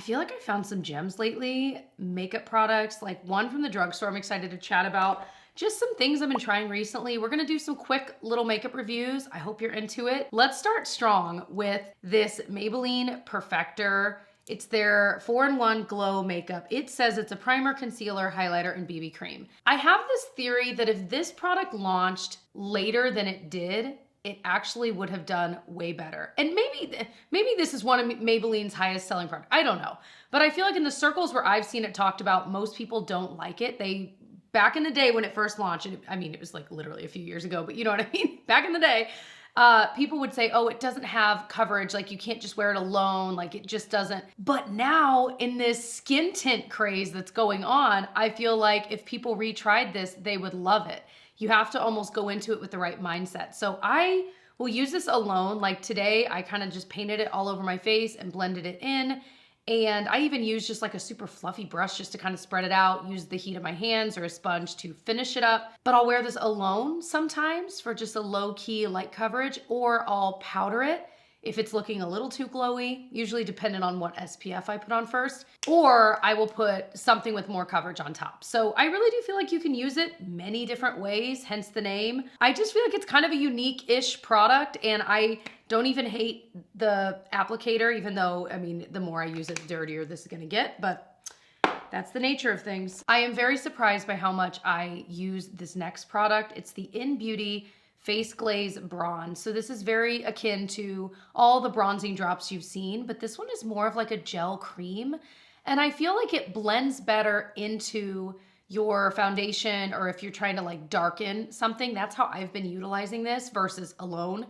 I feel like I found some gems lately, makeup products, like one from the drugstore I'm excited to chat about. Just some things I've been trying recently. We're gonna do some quick little makeup reviews. I hope you're into it. Let's start strong with this Maybelline Perfector. It's their 4-in-1 glow makeup. It says it's a primer, concealer, highlighter, and BB cream. I have this theory that if this product launched later than it did, it actually would have done way better. And maybe this is one of Maybelline's highest selling products. I don't know. But I feel like in the circles where I've seen it talked about, most people don't like it. Back in the day when it first launched, and I mean, it was like literally a few years ago, but you know what I mean? Back in the day, people would say, oh, it doesn't have coverage. Like you can't just wear it alone. Like it just doesn't. But now in this skin tint craze that's going on, I feel like if people retried this, they would love it. You have to almost go into it with the right mindset. So I will use this alone. Like today, I kind of just painted it all over my face and blended it in. And I even used just like a super fluffy brush just to kind of spread it out, use the heat of my hands or a sponge to finish it up. But I'll wear this alone sometimes for just a low key light coverage, or I'll powder it if it's looking a little too glowy, usually dependent on what SPF I put on first, or I will put something with more coverage on top. So I really do feel like you can use it many different ways, hence the name. I just feel like it's kind of a unique-ish product, and I don't even hate the applicator, even though, I mean, the more I use it, the dirtier this is gonna get, but that's the nature of things. I am very surprised by how much I use this next product. It's the innbeauty Face Glaze Bronze. So this is very akin to all the bronzing drops you've seen, but this one is more of like a gel cream. And I feel like it blends better into your foundation, or if you're trying to like darken something, that's how I've been utilizing this versus alone.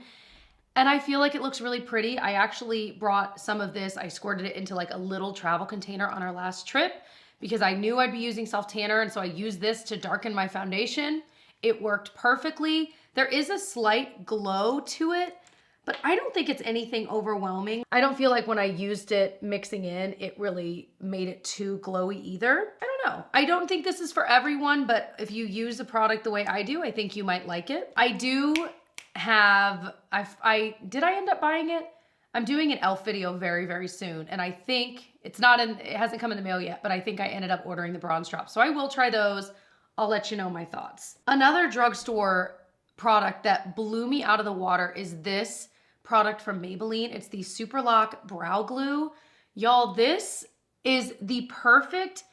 And I feel like it looks really pretty. I actually brought some of this, I squirted it into like a little travel container on our last trip because I knew I'd be using self-tanner, and so I used this to darken my foundation. It worked perfectly. There is a slight glow to it, but I don't think it's anything overwhelming. I don't feel like when I used it mixing in, it really made it too glowy either. I don't know. I don't think this is for everyone, but if you use a product the way I do, I think you might like it. I do have, did I end up buying it? I'm doing an e.l.f. video very, very soon, and I think it hasn't come in the mail yet, but I think I ended up ordering the bronze drops. So I will try those. I'll let you know my thoughts. Another drugstore product that blew me out of the water is this product from Maybelline. It's the Super Lock Brow Glue. Y'all, this is the perfect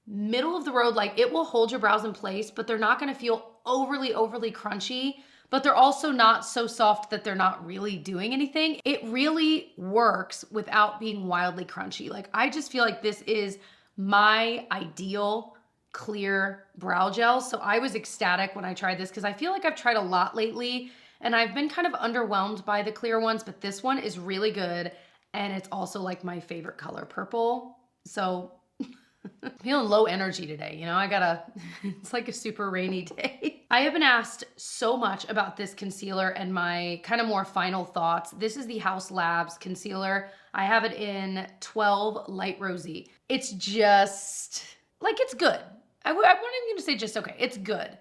middle of the road. Like it will hold your brows in place, but they're not gonna feel overly crunchy, but they're also not so soft that they're not really doing anything. It really works without being wildly crunchy. Like I just feel like this is my ideal clear brow gel. So I was ecstatic when I tried this because I feel like I've tried a lot lately and I've been kind of underwhelmed by the clear ones, but this one is really good. And it's also like my favorite color, purple. So I'm feeling low energy today. You know, it's like a super rainy day. I have been asked so much about this concealer and my kind of more final thoughts. This is the Haus Labs concealer. I have it in 12 Light Rosy. It's just like, it's good. I wasn't even gonna say just okay, it's good.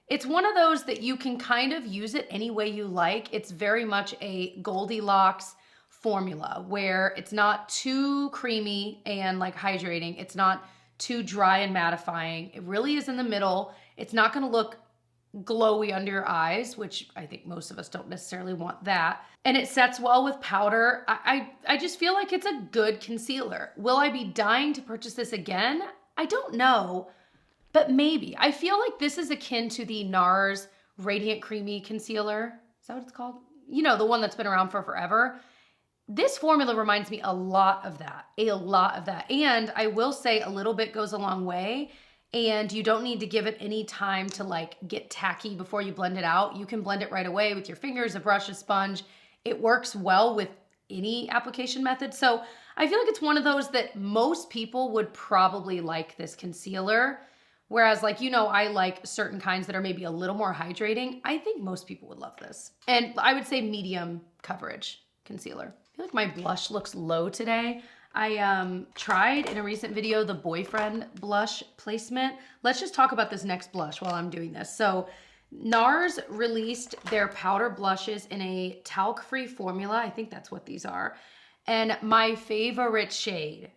It's one of those that you can kind of use it any way you like. It's very much a Goldilocks formula where it's not too creamy and like hydrating. It's not too dry and mattifying. It really is in the middle. It's not gonna look glowy under your eyes, which I think most of us don't necessarily want that. And it sets well with powder. I just feel like it's a good concealer. Will I be dying to purchase this again? I don't know. But maybe. I feel like this is akin to the NARS Radiant Creamy Concealer. Is that what it's called? You know, the one that's been around for forever. This formula reminds me a lot of that. And I will say a little bit goes a long way, and you don't need to give it any time to like get tacky before you blend it out. You can blend it right away with your fingers, a brush, a sponge. It works well with any application method. So I feel like it's one of those that most people would probably like this concealer. Whereas like, you know, I like certain kinds that are maybe a little more hydrating. I think most people would love this. And I would say medium coverage concealer. I feel like my blush looks low today. I tried in a recent video the Boyfriend blush placement. Let's just talk about this next blush while I'm doing this. So NARS released their powder blushes in a talc-free formula. I think that's what these are. And my favorite shade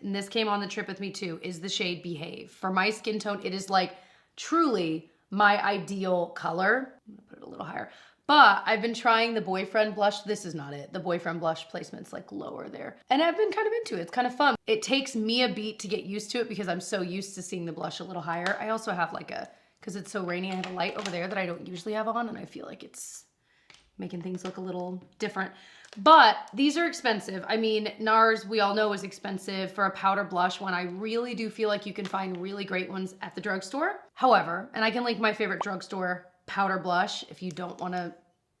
and this came on the trip with me too, is the shade Behave. For my skin tone, it is like truly my ideal color. I'm gonna put it a little higher. But I've been trying the Boyfriend blush. This is not it. The Boyfriend blush placement's like lower there. And I've been kind of into it. It's kind of fun. It takes me a beat to get used to it because I'm so used to seeing the blush a little higher. I also have like because it's so rainy, I have a light over there that I don't usually have on, and I feel like it's making things look a little different. But these are expensive. I mean, NARS, we all know, is expensive for a powder blush when I really do feel like you can find really great ones at the drugstore. However, and I can link my favorite drugstore powder blush if you don't want to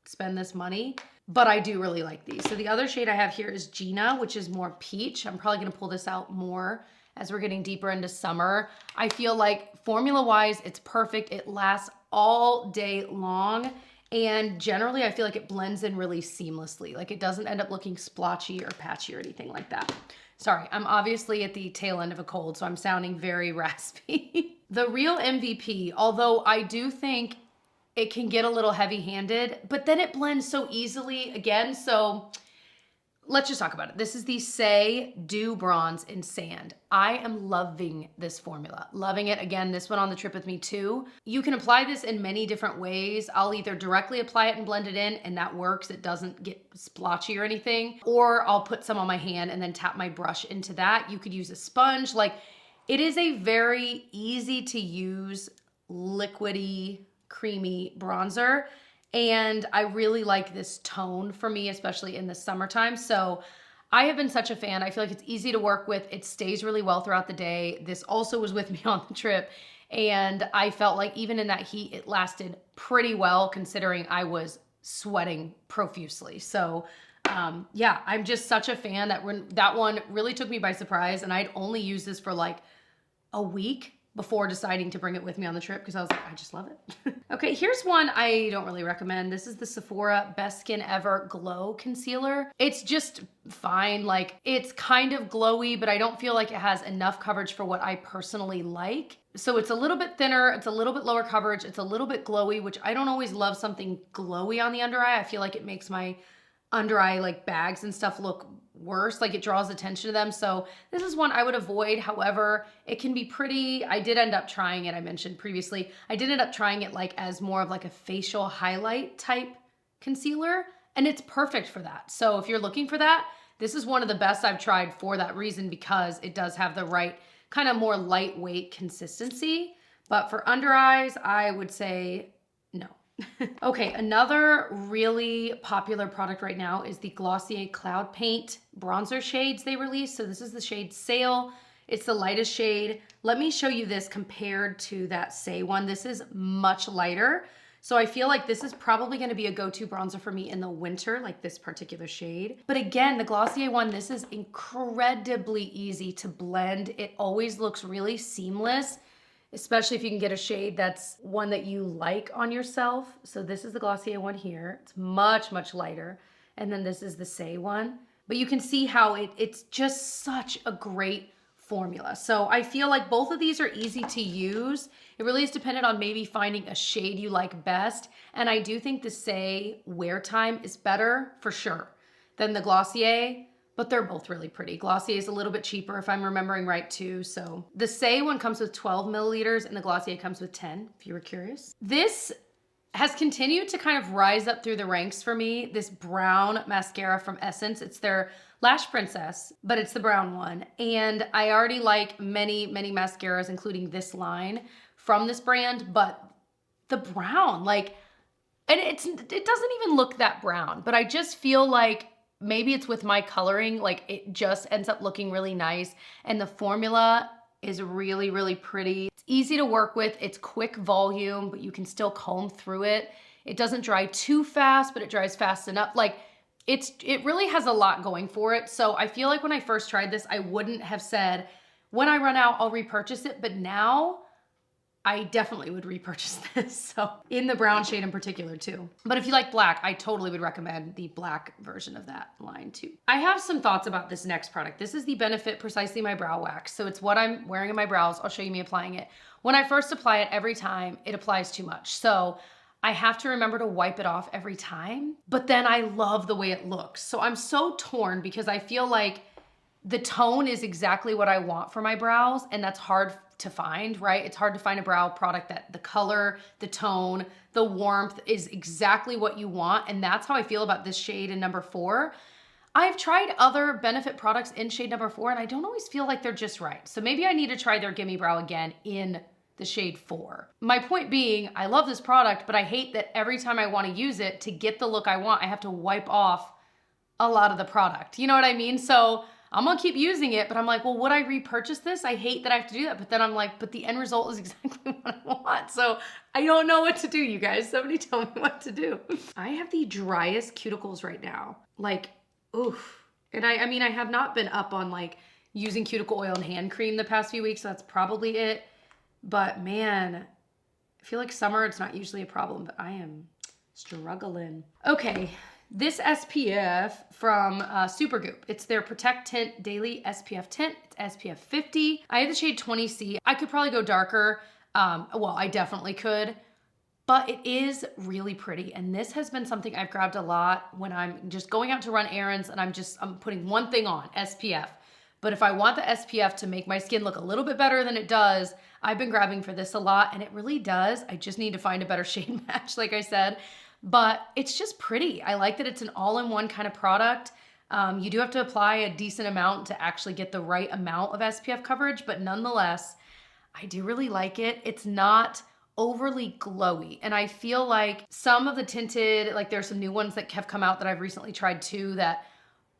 spend this money, but I do really like these. So the other shade I have here is Gina, which is more peach. I'm probably going to pull this out more as we're getting deeper into summer. I feel like formula-wise, it's perfect. It lasts all day long. And generally, I feel like it blends in really seamlessly. Like it doesn't end up looking splotchy or patchy or anything like that. Sorry, I'm obviously at the tail end of a cold, so I'm sounding very raspy. The real MVP, although I do think it can get a little heavy-handed, but then it blends so easily again. So let's just talk about it. This is the Saie Dew Bronze in Sand. I am loving this formula. Loving it. Again, this went on the trip with me too. You can apply this in many different ways. I'll either directly apply it and blend it in, and that works. It doesn't get splotchy or anything. Or I'll put some on my hand and then tap my brush into that. You could use a sponge. Like, it is a very easy to use, liquidy, creamy bronzer. And I really like this tone for me, especially in the summertime. So I have been such a fan. I feel like it's easy to work with. It stays really well throughout the day. This also was with me on the trip. And I felt like even in that heat, it lasted pretty well considering I was sweating profusely. So yeah, I'm just such a fan. That one really took me by surprise. And I'd only used this for like a week before deciding to bring it with me on the trip because I was like, I just love it. Okay, here's one I don't really recommend. This is the Sephora Best Skin Ever Glow Concealer. It's just fine. Like, it's kind of glowy, but I don't feel like it has enough coverage for what I personally like. So it's a little bit thinner, it's a little bit lower coverage, it's a little bit glowy, which I don't always love something glowy on the under eye. I feel like it makes my under eye like bags and stuff look worse, like it draws attention to them. So this is one I would avoid. However, it can be pretty. I did end up trying it, I mentioned previously. I did end up trying it like as more of like a facial highlight type concealer, and it's perfect for that. So if you're looking for that, this is one of the best I've tried for that reason, because it does have the right kind of more lightweight consistency. But for under eyes, I would say no. Okay, another really popular product right now is the Glossier Cloud Paint bronzer shades they released. So this is the shade Sail. It's the lightest shade. Let me show you this compared to that Saie one. This is much lighter. So I feel like this is probably gonna be a go-to bronzer for me in the winter, like this particular shade. But again, the Glossier one, this is incredibly easy to blend. It always looks really seamless, especially if you can get a shade that's one that you like on yourself. So this is the Glossier one here. It's much, much lighter. And then this is the Saie one. But you can see how it's just such a great formula. So I feel like both of these are easy to use. It really is dependent on maybe finding a shade you like best. And I do think the Saie wear time is better for sure than the Glossier, but they're both really pretty. Glossier is a little bit cheaper if I'm remembering right too. So the Saie one comes with 12 milliliters and the Glossier comes with 10, if you were curious. This has continued to kind of rise up through the ranks for me. This brown mascara from Essence. It's their Lash Princess, but it's the brown one. And I already like many, many mascaras, including this line from this brand, but the brown, like, and it doesn't even look that brown, but I just feel like maybe it's with my coloring, like it just ends up looking really nice. And the formula is really, really pretty. It's easy to work with. It's quick volume, but you can still comb through it. It doesn't dry too fast, but it dries fast enough. Like it really has a lot going for it. So I feel like when I first tried this, I wouldn't have said, when I run out, I'll repurchase it. But now I definitely would repurchase this. So in the brown shade in particular too. But if you like black, I totally would recommend the black version of that line too. I have some thoughts about this next product. This is the Benefit Precisely My Brow Wax. So it's what I'm wearing in my brows. I'll show you me applying it. When I first apply it, every time it applies too much. So I have to remember to wipe it off every time, but then I love the way it looks. So I'm so torn because I feel like the tone is exactly what I want for my brows, and that's hard to find, right? It's hard to find a brow product that the color, the tone, the warmth is exactly what you want, and that's how I feel about this shade in number 4. I've tried other Benefit products in shade number 4, and I don't always feel like they're just right. So maybe I need to try their Gimme Brow again in the shade 4. My point being, I love this product, but I hate that every time I want to use it to get the look I want, I have to wipe off a lot of the product. You know what I mean? So I'm gonna keep using it, but I'm like, well, would I repurchase this? I hate that I have to do that. But then I'm like, but the end result is exactly what I want. So I don't know what to do, you guys. Somebody tell me what to do. I have the driest cuticles right now. Like, oof. And I mean, I have not been up on like using cuticle oil and hand cream the past few weeks, so that's probably it. But man, I feel like summer, it's not usually a problem, but I am struggling. Okay, this SPF from Supergoop. It's their Protect Tint Daily SPF Tint. It's SPF 50. I have the shade 20C. I could probably go darker. Well, I definitely could. But it is really pretty, and this has been something I've grabbed a lot when I'm just going out to run errands and I'm putting one thing on, SPF. But if I want the SPF to make my skin look a little bit better than it does, I've been grabbing for this a lot, and it really does. I just need to find a better shade match, like I said. But it's just pretty. I like that it's an all-in-one kind of product. You do have to apply a decent amount to actually get the right amount of SPF coverage, but nonetheless, I do really like it. It's not overly glowy. And I feel like some of the tinted, like there's some new ones that have come out that I've recently tried too that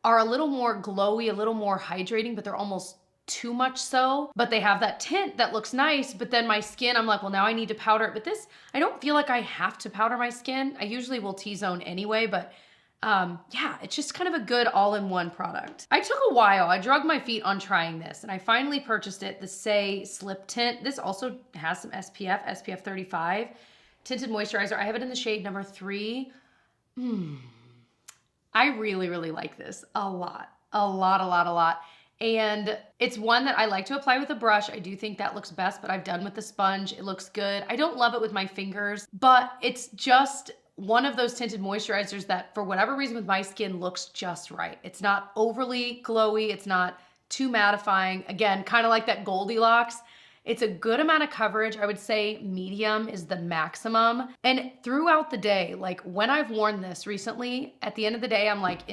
are a little more glowy, a little more hydrating, but they're almost too much so. But they have that tint that looks nice, but then my skin, I'm like, well, now I need to powder it. But this, I don't feel like I have to powder my skin. I usually will T-zone anyway, but yeah, it's just kind of a good all-in-one product. I took a while. I dragged my feet on trying this, and I finally purchased it, the Saie Slip Tint. This also has some SPF, SPF 35. Tinted moisturizer. I have it in the shade number 3. I really, really like this a lot. A lot. And it's one that I like to apply with a brush. I do think that looks best, but I've done with the sponge. It looks good. I don't love it with my fingers, but it's just one of those tinted moisturizers that for whatever reason with my skin looks just right. It's not overly glowy. It's not too mattifying. Again, kind of like that Goldilocks. It's a good amount of coverage. I would say medium is the maximum. And throughout the day, like when I've worn this recently, at the end of the day, I'm like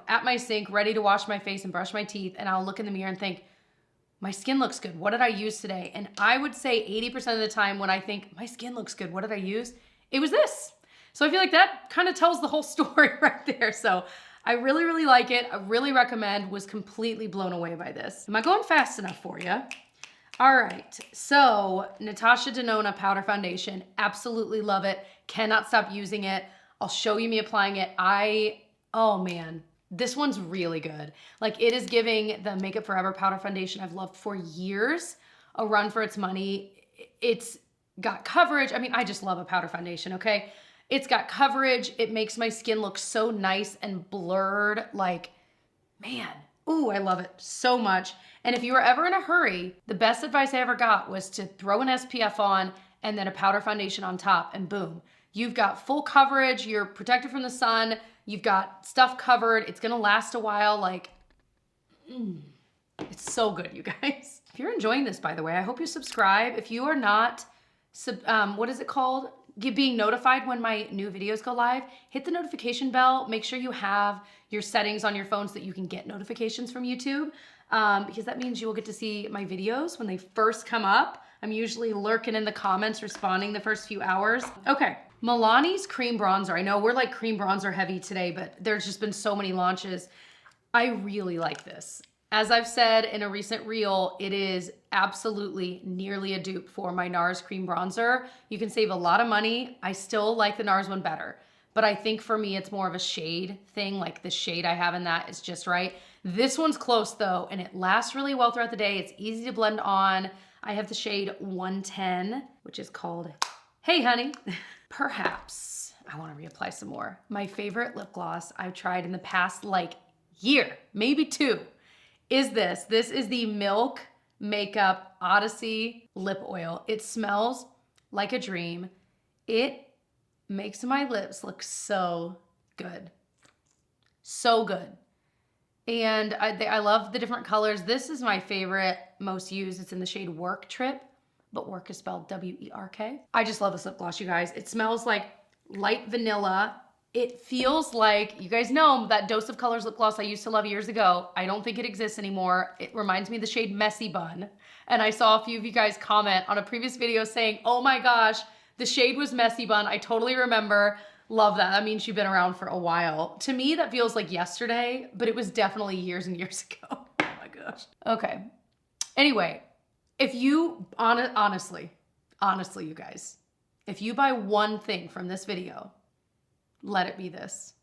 at my sink, ready to wash my face and brush my teeth. And I'll look in the mirror and think, my skin looks good. What did I use today? And I would say 80% of the time when I think my skin looks good, what did I use? It was this. So I feel like that kind of tells the whole story right there. So I really, really like it. I really recommend. Was completely blown away by this. Am I going fast enough for you? All right, so Natasha Denona Powder Foundation. Absolutely love it. Cannot stop using it. I'll show you me applying it. Oh man, this one's really good. Like it is giving the Makeup Forever Powder Foundation I've loved for years a run for its money. It's got coverage. I mean, I just love a powder foundation, okay? It's got coverage. It makes my skin look so nice and blurred. Like, man, ooh, I love it so much. And if you were ever in a hurry, the best advice I ever got was to throw an SPF on and then a powder foundation on top, and boom. You've got full coverage. You're protected from the sun. You've got stuff covered. It's gonna last a while. Like, it's so good, you guys. If you're enjoying this, by the way, I hope you subscribe. If you are not, what is it called? Being notified when my new videos go live, hit the notification bell. Make sure you have your settings on your phone so that you can get notifications from YouTube, because that means you will get to see my videos when they first come up. I'm usually lurking in the comments, responding the first few hours. Okay, Milani's cream bronzer. I know we're like cream bronzer heavy today, but there's just been so many launches. I really like this. As I've said in a recent reel, it is absolutely nearly a dupe for my NARS cream bronzer. You can save a lot of money. I still like the NARS one better, but I think for me, it's more of a shade thing. Like the shade I have in that is just right. This one's close though, and it lasts really well throughout the day. It's easy to blend on. I have the shade 110, which is called Hey Honey. Perhaps I want to reapply some more. My favorite lip gloss I've tried in the past like year, maybe 2, is this. This is the Milk Makeup Odyssey Lip Oil. It smells like a dream. It makes my lips look so good. So good. And I love the different colors. This is my favorite, most used. It's in the shade Work Trip, but work is spelled W-E-R-K. I just love this lip gloss, you guys. It smells like light vanilla. It feels like, you guys know that Dose of Colors lip gloss I used to love years ago. I don't think it exists anymore. It reminds me of the shade Messy Bun. And I saw a few of you guys comment on a previous video saying, oh my gosh, the shade was Messy Bun. I totally remember. Love that. That means you've been around for a while. To me, that feels like yesterday, but it was definitely years and years ago. Oh my gosh. Okay. Anyway, if you, honestly, you guys, if you buy one thing from this video, let it be this.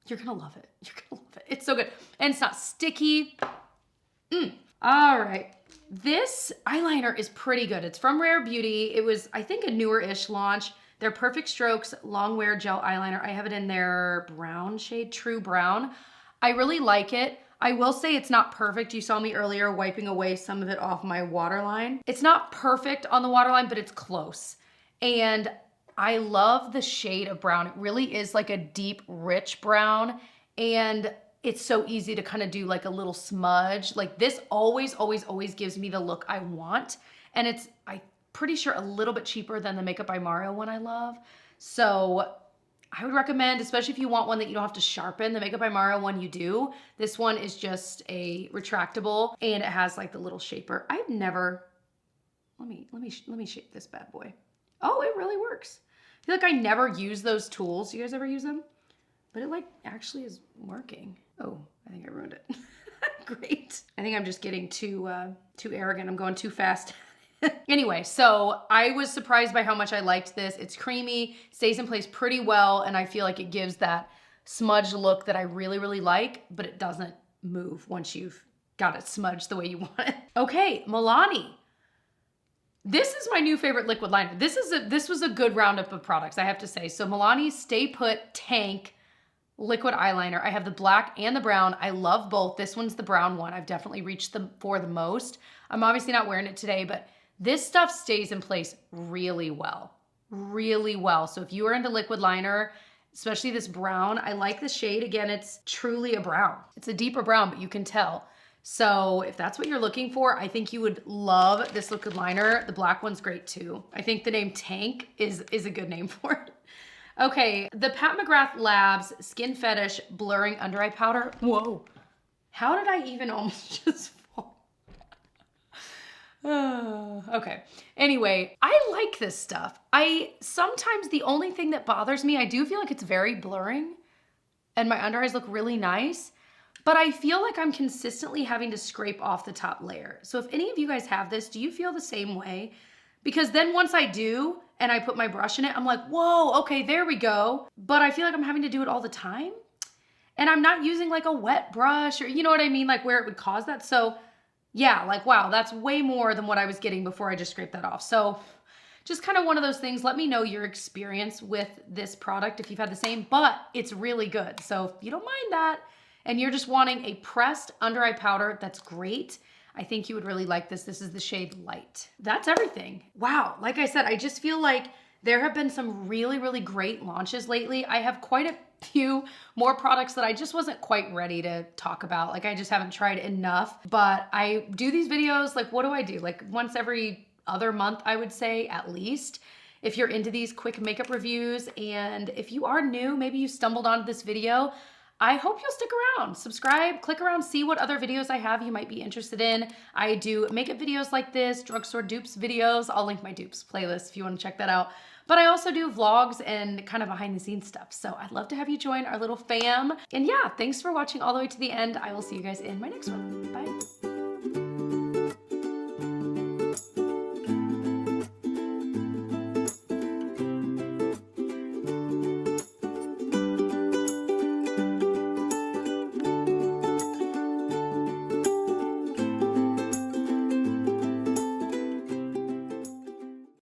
You're gonna love it. You're gonna love it. It's so good. And it's not sticky. All right. This eyeliner is pretty good. It's from Rare Beauty. It was, I think, a newer-ish launch. Their Perfect Strokes Long Wear Gel Eyeliner. I have it in their brown shade, True Brown. I really like it. I will say it's not perfect. You saw me earlier wiping away some of it off my waterline. It's not perfect on the waterline, but it's close. And I love the shade of brown. It really is like a deep, rich brown. And it's so easy to kind of do like a little smudge. Like this always gives me the look I want. And it's, I'm pretty sure, a little bit cheaper than the Makeup by Mario one I love. So I would recommend, especially if you want one that you don't have to sharpen. The Makeup by Mario one you do. This one is just a retractable and it has like the little shaper. I've never, let me shape this bad boy. Oh, it really works. I feel like I never use those tools. You guys ever use them? But it like actually is working. Oh, I think I ruined it. Great. I think I'm just getting too arrogant. I'm going too fast. Anyway, so I was surprised by how much I liked this. It's creamy, stays in place pretty well, and I feel like it gives that smudged look that I really like, but it doesn't move once you've got it smudged the way you want it. Okay, Milani. This is my new favorite liquid liner. This was a good roundup of products, I have to say. So Milani Stay Put Tank liquid eyeliner. I have the black and the brown. I love both. This one's the brown one. I've definitely reached for the most. I'm obviously not wearing it today, but this stuff stays in place really well. So if you are into liquid liner, especially this brown, I like the shade. Again, it's truly a brown. It's a deeper brown, but you can tell. So if that's what you're looking for, I think you would love this liquid liner. The black one's great too. I think the name Tank is a good name for it. Okay, the Pat McGrath Labs Skin Fetish Blurring Under Eye Powder. Whoa, how did I even almost just fall? Okay, anyway, I like this stuff. Sometimes the only thing that bothers me, I do feel like it's very blurring and my under eyes look really nice, but I feel like I'm consistently having to scrape off the top layer. So if any of you guys have this, do you feel the same way? Because then once I do, and I put my brush in it, I'm like, whoa, okay, there we go. But I feel like I'm having to do it all the time. And I'm not using like a wet brush or, you know what I mean? Like where it would cause that. So yeah, like, wow, that's way more than what I was getting before I just scraped that off. So just kind of one of those things. Let me know your experience with this product if you've had the same, but it's really good. So if you don't mind that and you're just wanting a pressed under eye powder, that's great. I think you would really like this. This is the shade Light. That's everything. Wow, like I said, I just feel like there have been some really great launches lately. I have quite a few more products that I just wasn't quite ready to talk about. Like I just haven't tried enough, but I do these videos, like what do I do? Like once every other month, I would say at least. If you're into these quick makeup reviews, and if you are new, maybe you stumbled onto this video, I hope you'll stick around, subscribe, click around, see what other videos I have you might be interested in. I do makeup videos like this, drugstore dupes videos. I'll link my dupes playlist if you want to check that out. But I also do vlogs and kind of behind the scenes stuff. So I'd love to have you join our little fam. And yeah, thanks for watching all the way to the end. I will see you guys in my next one. Bye.